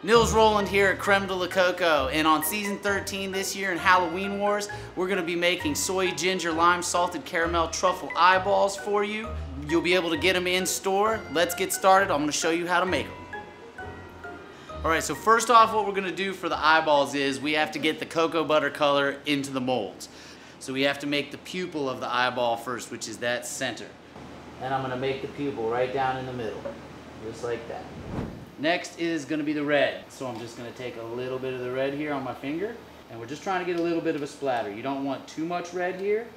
Nils Roland here at Crème de la Coco, and on season 13 this year in Halloween Wars, we're going to be making soy, ginger, lime, salted caramel, truffle eyeballs for you. You'll be able to get them in store. Let's get started. I'm going to show you how to make them. Alright, so first off, what we're going to do for the eyeballs is we have to get the cocoa butter color into the molds. So we have to make the pupil of the eyeball first, which is that center. And I'm going to make the pupil right down in the middle, just like that. Next is going to be the red. So I'm just going to take a little bit of the red here on my finger, and we're just trying to get a little bit of a splatter. You don't want too much red here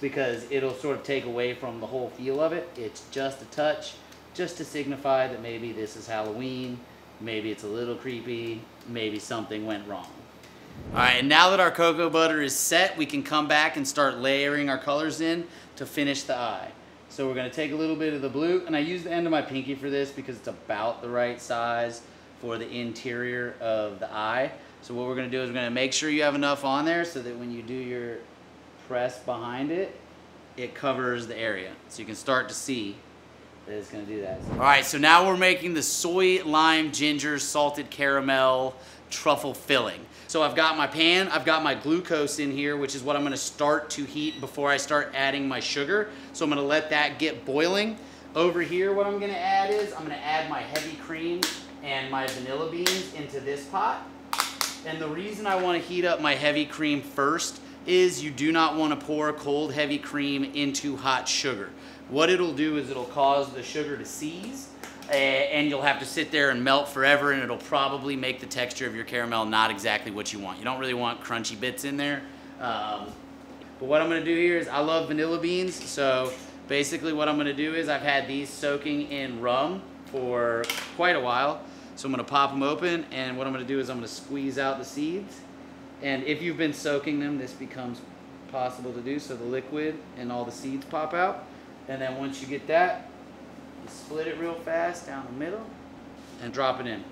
because it'll sort of take away from the whole feel of it. It's just a touch, just to signify that maybe this is Halloween, maybe it's a little creepy, maybe something went wrong. Alright, and now that our cocoa butter is set, we can come back and start layering our colors in to finish the eye. So we're going to take a little bit of the blue, and I use the end of my pinky for this because it's about the right size for the interior of the eye. So what we're going to do is we're going to make sure you have enough on there so that when you do your press behind it, it covers the area. So you can start to see that it's going to do that. Alright, so now we're making the soy, lime, ginger, salted caramel, truffle filling. So I've got my pan, I've got my glucose in here, which is what I'm going to start to heat before I start adding my sugar. So I'm going to let that get boiling. Over here, what I'm going to add is I'm going to add my heavy cream and my vanilla beans into this pot. And the reason I want to heat up my heavy cream first is you do not want to pour cold heavy cream into hot sugar. What it'll do is it'll cause the sugar to seize, and you'll have to sit there and melt forever, and it'll probably make the texture of your caramel not exactly what you want. You don't really want crunchy bits in there. But what I'm going to do here is I love vanilla beans, so basically what I'm going to do is I've had these soaking in rum for quite a while. So I'm going to pop them open, and what I'm going to do is I'm going to squeeze out the seeds. And if you've been soaking them, this becomes possible to do, so the liquid and all the seeds pop out. And then once you get that, you split it real fast down the middle and drop it in.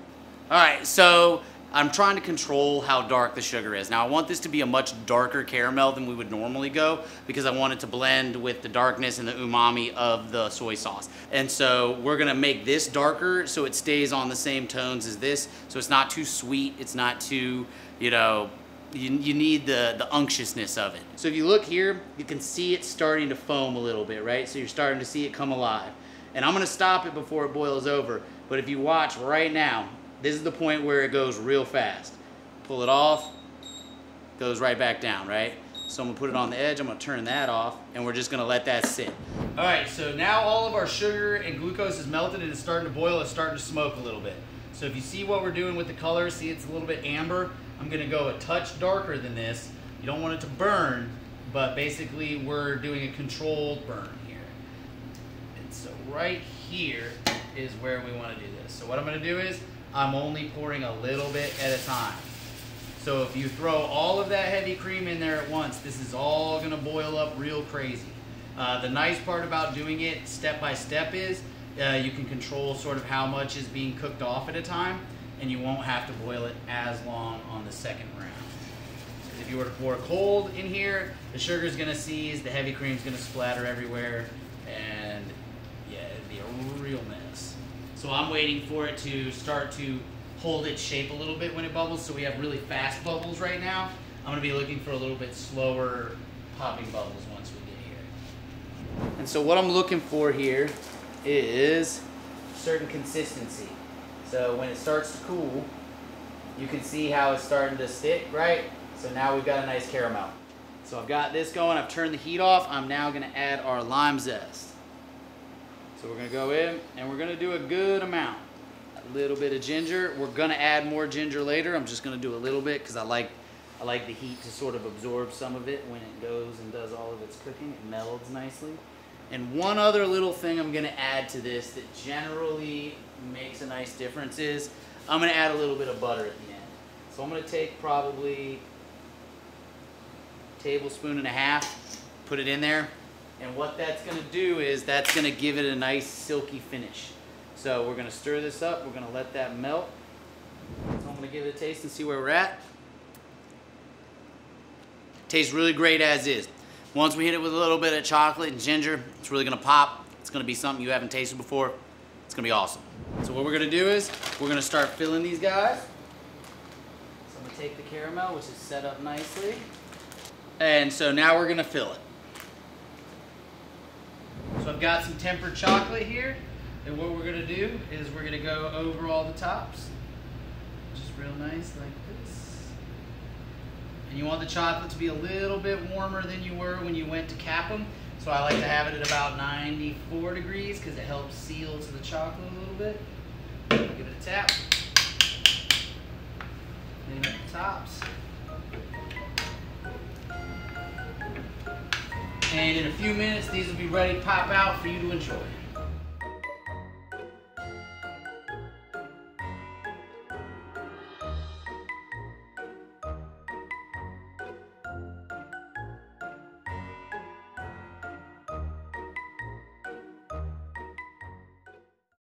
Alright, so I'm trying to control how dark the sugar is. Now I want this to be a much darker caramel than we would normally go because I want it to blend with the darkness and the umami of the soy sauce. And so we're going to make this darker so it stays on the same tones as this. So it's not too sweet, it's not too, you know, you need the unctuousness of it. So if you look here, you can see it starting to foam a little bit, right? So you're starting to see it come alive. And I'm going to stop it before it boils over. But if you watch right now, this is the point where it goes real fast. Pull it off, goes right back down, right? So I'm going to put it on the edge, I'm going to turn that off, and we're just going to let that sit. Alright, so now all of our sugar and glucose is melted and it's starting to boil, it's starting to smoke a little bit. So if you see what we're doing with the color, see it's a little bit amber, I'm going to go a touch darker than this. You don't want it to burn, but basically we're doing a controlled burn here. And so right here is where we want to do this. So what I'm going to do is I'm only pouring a little bit at a time. So if you throw all of that heavy cream in there at once, this is all going to boil up real crazy. The nice part about doing it step by step is you can control sort of how much is being cooked off at a time, and you won't have to boil it as long on the second round. So if you were to pour cold in here, the sugar is going to seize, the heavy cream is going to splatter everywhere, and yeah, it'd be a real mess. So I'm waiting for it to start to hold its shape a little bit when it bubbles, so we have really fast bubbles right now. I'm going to be looking for a little bit slower popping bubbles once we get here. And so what I'm looking for here is certain consistency. So when it starts to cool, you can see how it's starting to stick, right? So now we've got a nice caramel. So I've got this going, I've turned the heat off. I'm now going to add our lime zest. So we're going to go in and we're going to do a good amount. A little bit of ginger. We're going to add more ginger later. I'm just going to do a little bit because I like the heat to sort of absorb some of it when it goes and does all of its cooking. It melds nicely. And one other little thing I'm going to add to this that generally makes a nice difference is I'm going to add a little bit of butter at the end. So I'm going to take probably a tablespoon and a half, put it in there, and what that's going to do is that's going to give it a nice silky finish. So we're going to stir this up, we're going to let that melt. So I'm going to give it a taste and see where we're at. Tastes really great as is. Once we hit it with a little bit of chocolate and ginger, it's really going to pop. It's going to be something you haven't tasted before. It's going to be awesome. So what we're going to do is we're going to start filling these guys. I'm gonna take the caramel, which is set up nicely. And so now we're gonna fill it. So I've got some tempered chocolate here. And what we're gonna do is we're gonna go over all the tops. Just real nice like this. And you want the chocolate to be a little bit warmer than you were when you went to cap them. So I like to have it at about 94 degrees because it helps seal to the chocolate a little bit. Give it a tap. Clean up the tops. And in a few minutes, these will be ready to pop out for you to enjoy.